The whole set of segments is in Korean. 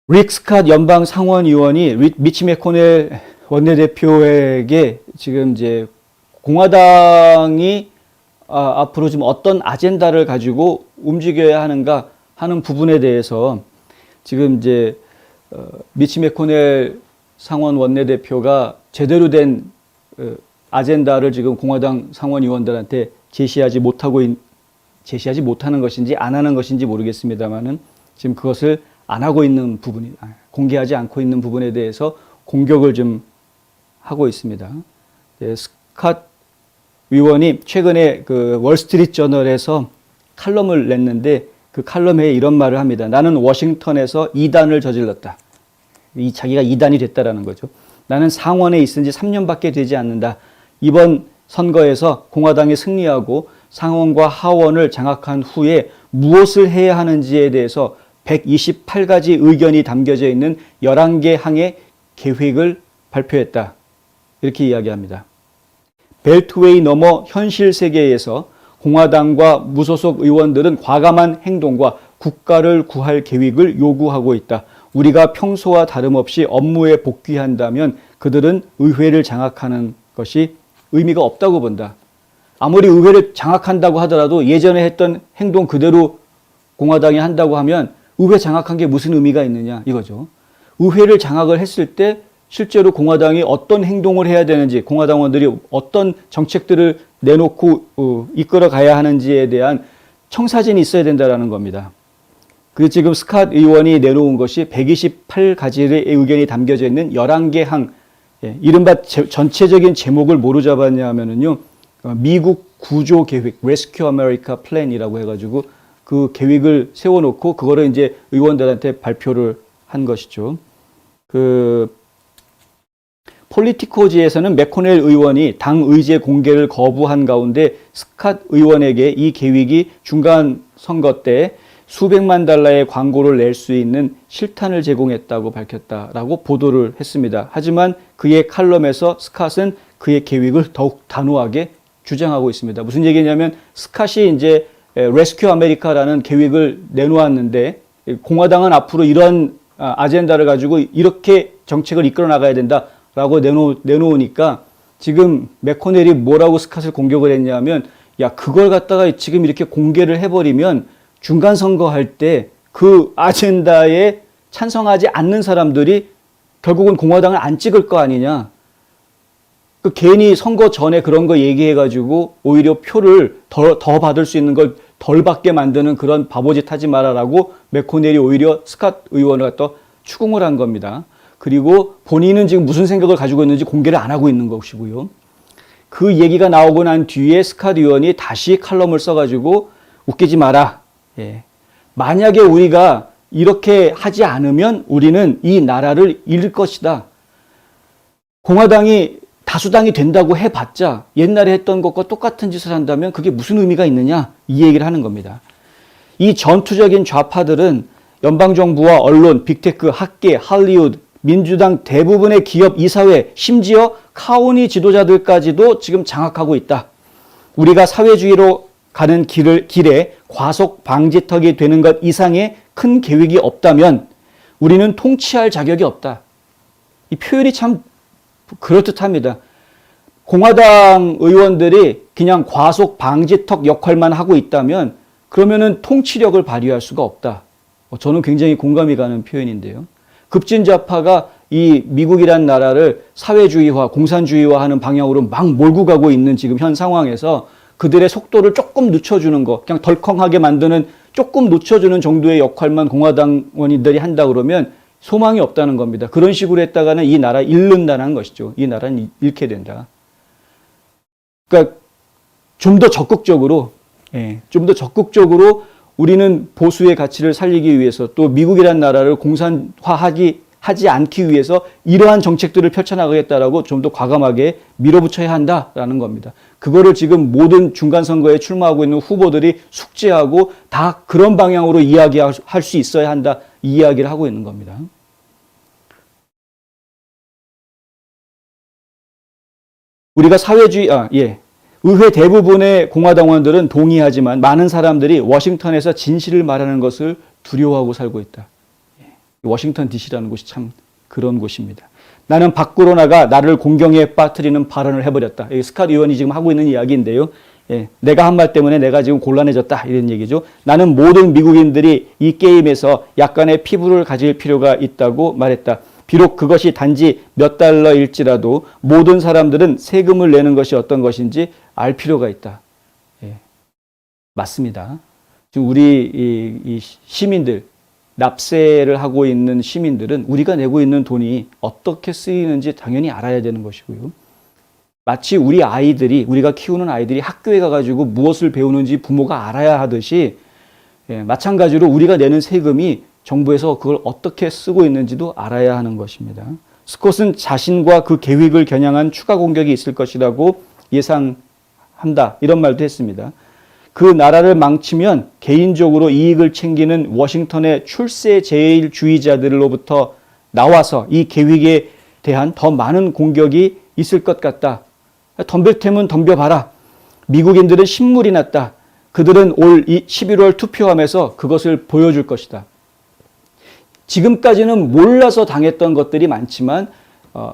릭 스캇 연방 상원의원이 미치 매코넬 원내대표에게 지금 이제 공화당이 앞으로 좀 어떤 아젠다를 가지고 움직여야 하는가 하는 부분에 대해서 지금 이제 미치 매코넬 상원 원내대표가 제대로 된 아젠다를 지금 공화당 상원의원들한테 제시하지 못하는 것인지 안 하는 것인지 모르겠습니다만은 지금 그것을 안 하고 있는 부분이, 공개하지 않고 있는 부분에 대해서 공격을 좀 하고 있습니다. 네, 스캇 의원이 최근에 그 월스트리트 저널에서 칼럼을 냈는데 그 칼럼에 이런 말을 합니다. 나는 워싱턴에서 이단을 저질렀다. 자기가 이단이 됐다라는 거죠. 나는 상원에 있은 지 3년밖에 되지 않는다. 이번 선거에서 공화당이 승리하고 상원과 하원을 장악한 후에 무엇을 해야 하는지에 대해서 128가지 의견이 담겨져 있는 11개 항의 계획을 발표했다. 이렇게 이야기합니다. 벨트웨이 넘어 현실 세계에서 공화당과 무소속 의원들은 과감한 행동과 국가를 구할 계획을 요구하고 있다. 우리가 평소와 다름없이 업무에 복귀한다면 그들은 의회를 장악하는 것이 의미가 없다고 본다. 아무리 의회를 장악한다고 하더라도 예전에 했던 행동 그대로 공화당이 한다고 하면 의회 장악한 게 무슨 의미가 있느냐 이거죠. 의회를 장악을 했을 때 실제로 공화당이 어떤 행동을 해야 되는지, 공화당원들이 어떤 정책들을 내놓고 이끌어 가야 하는지에 대한 청사진이 있어야 된다는 겁니다. 그 지금 스캇 의원이 내놓은 것이 128가지의 의견이 담겨져 있는 11개 항, 이른바 전체적인 제목을 뭐로 잡았냐 하면은요, 미국 구조 계획, Rescue America Plan이라고 해가지고 그 계획을 세워놓고 그거를 이제 의원들한테 발표를 한 것이죠. 폴리티코지에서는 매코넬 의원이 당 의제 공개를 거부한 가운데 스캇 의원에게 이 계획이 중간 선거 때 수백만 달러의 광고를 낼 수 있는 실탄을 제공했다고 밝혔다라고 보도를 했습니다. 하지만 그의 칼럼에서 스캇은 그의 계획을 더욱 단호하게 주장하고 있습니다. 무슨 얘기냐면 스캇이 이제 레스큐 아메리카라는 계획을 내놓았는데 공화당은 앞으로 이러한 아젠다를 가지고 이렇게 정책을 이끌어 나가야 된다라고 내놓으니까 지금 매코넬이 뭐라고 스캇을 공격을 했냐면 야 그걸 갖다가 지금 이렇게 공개를 해버리면 중간 선거할 때 그 아젠다에 찬성하지 않는 사람들이 결국은 공화당을 안 찍을 거 아니냐. 그 괜히 선거 전에 그런 거 얘기해가지고 오히려 표를 더 받을 수 있는 걸 덜 받게 만드는 그런 바보짓 하지 마라라고 매코넬이 오히려 스캇 의원을 갖다 추궁을 한 겁니다. 그리고 본인은 지금 무슨 생각을 가지고 있는지 공개를 안 하고 있는 것이고요. 그 얘기가 나오고 난 뒤에 스캇 의원이 다시 칼럼을 써가지고 웃기지 마라. 만약에 우리가 이렇게 하지 않으면 우리는 이 나라를 잃을 것이다. 공화당이 다수당이 된다고 해봤자 옛날에 했던 것과 똑같은 짓을 한다면 그게 무슨 의미가 있느냐 이 얘기를 하는 겁니다. 이 전투적인 좌파들은 연방정부와 언론, 빅테크, 학계, 할리우드, 민주당 대부분의 기업, 이사회, 심지어 카운티 지도자들까지도 지금 장악하고 있다. 우리가 사회주의로 가는 길에 과속 방지턱이 되는 것 이상의 큰 계획이 없다면 우리는 통치할 자격이 없다. 이 표현이 참 그럴듯합니다. 공화당 의원들이 그냥 과속 방지턱 역할만 하고 있다면 그러면은 통치력을 발휘할 수가 없다. 저는 굉장히 공감이 가는 표현인데요. 급진좌파가 이 미국이란 나라를 사회주의화, 공산주의화하는 방향으로 막 몰고 가고 있는 지금 현 상황에서 그들의 속도를 조금 늦춰주는 거, 그냥 덜컹하게 만드는 조금 늦춰주는 정도의 역할만 공화당원들이 한다 그러면 소망이 없다는 겁니다. 그런 식으로 했다가는 이 나라 잃는다는 것이죠. 이 나라는 잃게 된다. 그러니까 좀 더 적극적으로 우리는 보수의 가치를 살리기 위해서 또 미국이라는 나라를 공산화하지 않기 위해서 이러한 정책들을 펼쳐나가겠다라고 좀 더 과감하게 밀어붙여야 한다라는 겁니다. 그거를 지금 모든 중간선거에 출마하고 있는 후보들이 숙지하고 다 그런 방향으로 이야기할 수 있어야 한다. 이 이야기를 하고 있는 겁니다. 우리가 의회 대부분의 공화당원들은 동의하지만 많은 사람들이 워싱턴에서 진실을 말하는 것을 두려워하고 살고 있다. 워싱턴 DC라는 곳이 참 그런 곳입니다. 나는 밖으로 나가 나를 공경에 빠뜨리는 발언을 해버렸다. 스캇 의원이 지금 하고 있는 이야기인데요. 예, 내가 한 말 때문에 내가 지금 곤란해졌다 이런 얘기죠. 나는 모든 미국인들이 이 게임에서 약간의 피부를 가질 필요가 있다고 말했다. 비록 그것이 단지 몇 달러일지라도 모든 사람들은 세금을 내는 것이 어떤 것인지 알 필요가 있다. 예, 맞습니다. 지금 우리 이 시민들, 납세를 하고 있는 시민들은 우리가 내고 있는 돈이 어떻게 쓰이는지 당연히 알아야 되는 것이고요. 마치 우리 아이들이, 우리가 키우는 아이들이 학교에 가가지고 무엇을 배우는지 부모가 알아야 하듯이, 예, 마찬가지로 우리가 내는 세금이 정부에서 그걸 어떻게 쓰고 있는지도 알아야 하는 것입니다. 스콧은 자신과 그 계획을 겨냥한 추가 공격이 있을 것이라고 예상한다. 이런 말도 했습니다. 그 나라를 망치면 개인적으로 이익을 챙기는 워싱턴의 출세 제일주의자들로부터 나와서 이 계획에 대한 더 많은 공격이 있을 것 같다. 덤빌 테면 덤벼봐라. 미국인들은 신물이 났다. 그들은 올 11월 투표하면서 그것을 보여줄 것이다. 지금까지는 몰라서 당했던 것들이 많지만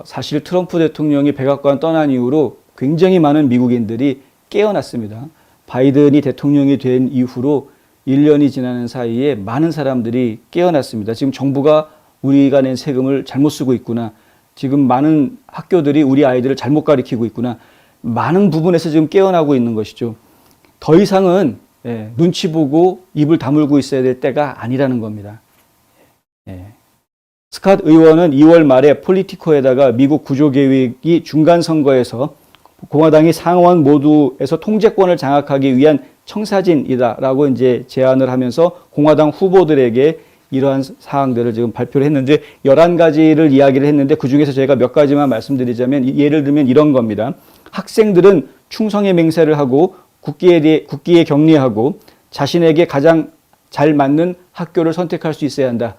사실 트럼프 대통령이 백악관 떠난 이후로 굉장히 많은 미국인들이 깨어났습니다. 바이든이 대통령이 된 이후로 1년이 지나는 사이에 많은 사람들이 깨어났습니다. 지금 정부가 우리가 낸 세금을 잘못 쓰고 있구나. 지금 많은 학교들이 우리 아이들을 잘못 가르치고 있구나. 많은 부분에서 지금 깨어나고 있는 것이죠. 더 이상은 눈치 보고 입을 다물고 있어야 될 때가 아니라는 겁니다. 스캇 의원은 2월 말에 폴리티코에다가 미국 구조계획이 중간선거에서 공화당이 상원 모두에서 통제권을 장악하기 위한 청사진이다라고 이제 제안을 하면서 공화당 후보들에게 이러한 사항들을 지금 발표를 했는데 11가지를 이야기를 했는데 그중에서 제가 몇 가지만 말씀드리자면 예를 들면 이런 겁니다. 학생들은 충성의 맹세를 하고 국기에 격리하고 자신에게 가장 잘 맞는 학교를 선택할 수 있어야 한다.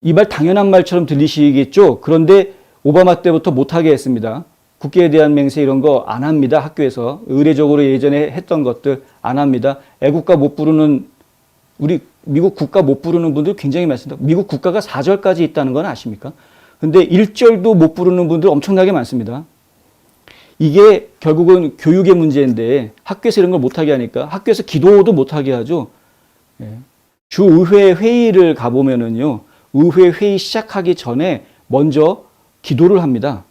이 말 당연한 말처럼 들리시겠죠? 그런데 오바마 때부터 못하게 했습니다. 국기에 대한 맹세 이런 거 안 합니다. 학교에서. 의례적으로 예전에 했던 것들 안 합니다. 애국가 못 부르는 우리 미국 국가 못 부르는 분들 굉장히 많습니다. 미국 국가가 4절까지 있다는 건 아십니까? 근데 1절도 못 부르는 분들 엄청나게 많습니다. 이게 결국은 교육의 문제인데 학교에서 이런 걸 못하게 하니까 학교에서 기도도 못하게 하죠. 주의회 회의를 가보면은요. 의회 회의 시작하기 전에 먼저 기도를 합니다.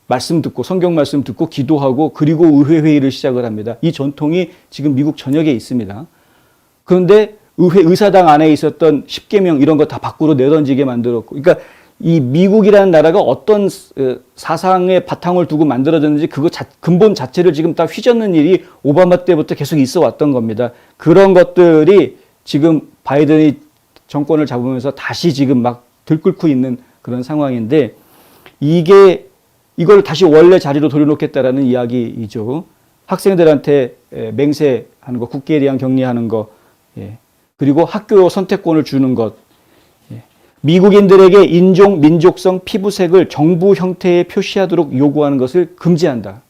말씀 듣고 성경 말씀 듣고 기도하고 그리고 의회 회의를 시작을 합니다. 이 전통이 지금 미국 전역에 있습니다. 그런데 의사당 안에 있었던 10계명 이런 거 다 밖으로 내던지게 만들었고, 그러니까 이 미국이라는 나라가 어떤 사상의 바탕을 두고 만들어졌는지 그거 근본 자체를 지금 다 휘젓는 일이 오바마 때부터 계속 있어 왔던 겁니다. 그런 것들이 지금 바이든이 정권을 잡으면서 다시 지금 막 들끓고 있는 그런 상황인데 이걸 다시 원래 자리로 돌려놓겠다라는 이야기이죠. 학생들한테 맹세하는 거, 국기에 대한 격리하는 거, 그리고 학교 선택권을 주는 것, 미국인들에게 인종, 민족성, 피부색을 정부 형태에 표시하도록 요구하는 것을 금지한다.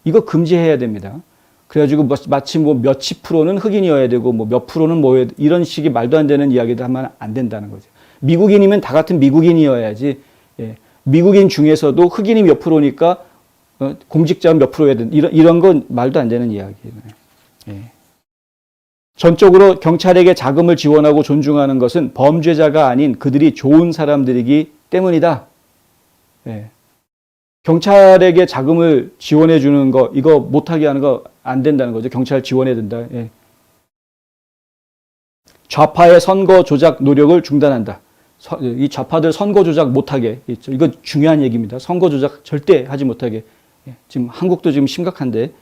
이거 금지해야 됩니다. 그래가지고 마치 뭐 몇십 프로는 흑인이어야 되고 뭐 몇 프로는 뭐 이런 식의 말도 안 되는 이야기도 하면 안 된다는 거죠. 미국인이면 다 같은 미국인이어야지. 미국인 중에서도 흑인이 몇 프로니까 공직자는 몇 프로여야 된다. 이런 건 말도 안 되는 이야기예요. 전적으로 경찰에게 자금을 지원하고 존중하는 것은 범죄자가 아닌 그들이 좋은 사람들이기 때문이다. 경찰에게 자금을 지원해 주는 거, 이거 못하게 하는 거 안 된다는 거죠. 경찰 지원해야 된다. 좌파의 선거 조작 노력을 중단한다. 이 좌파들 선거 조작 못하게. 이거 중요한 얘기입니다. 선거 조작 절대 하지 못하게. 지금 한국도 지금 심각한데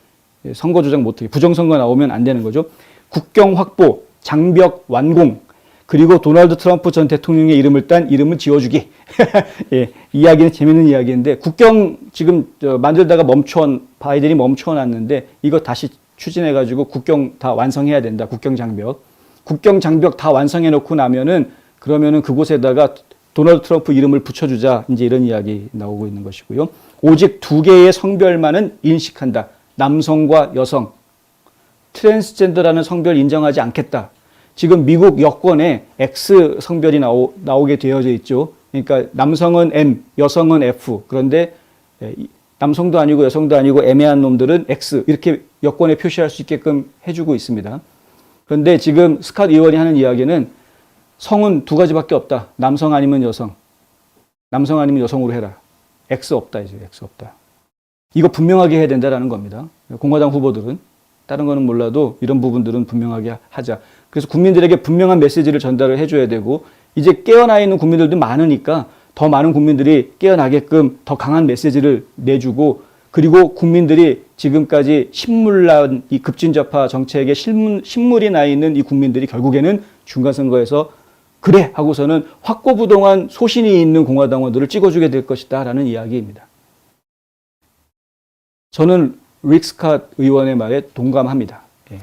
선거 조작 못하게. 부정선거 나오면 안 되는 거죠. 국경 확보, 장벽 완공, 그리고 도널드 트럼프 전 대통령의 이름을 딴 이름을 지어주기. 이야기는 재밌는 이야기인데 국경 지금 만들다가 바이든이 멈춰놨는데 이거 다시 추진해가지고 국경 다 완성해야 된다. 국경 장벽 다 완성해놓고 나면은 그러면은 그곳에다가 도널드 트럼프 이름을 붙여주자. 이제 이런 이야기 나오고 있는 것이고요. 오직 2개의 성별만은 인식한다. 남성과 여성. 트랜스젠더라는 성별 인정하지 않겠다. 지금 미국 여권에 X 성별이 나오게 되어져 있죠. 그러니까 남성은 M, 여성은 F. 그런데 남성도 아니고 여성도 아니고 애매한 놈들은 X 이렇게 여권에 표시할 수 있게끔 해주고 있습니다. 그런데 지금 스캇 의원이 하는 이야기는 성은 두 가지밖에 없다. 남성 아니면 여성. 남성 아니면 여성으로 해라. X 없다 이제 X 없다. 이거 분명하게 해야 된다라는 겁니다. 공화당 후보들은 다른 거는 몰라도 이런 부분들은 분명하게 하자. 그래서 국민들에게 분명한 메시지를 전달을 해줘야 되고 이제 깨어나 있는 국민들도 많으니까 더 많은 국민들이 깨어나게끔 더 강한 메시지를 내주고 그리고 국민들이 지금까지 신물난 이 급진좌파 정책에 신물이 나 있는 이 국민들이 결국에는 중간선거에서 그래 하고서는 확고부동한 소신이 있는 공화당원들을 찍어주게 될 것이다 라는 이야기입니다. 저는 릭 스캇 의원의 말에 동감합니다. 예.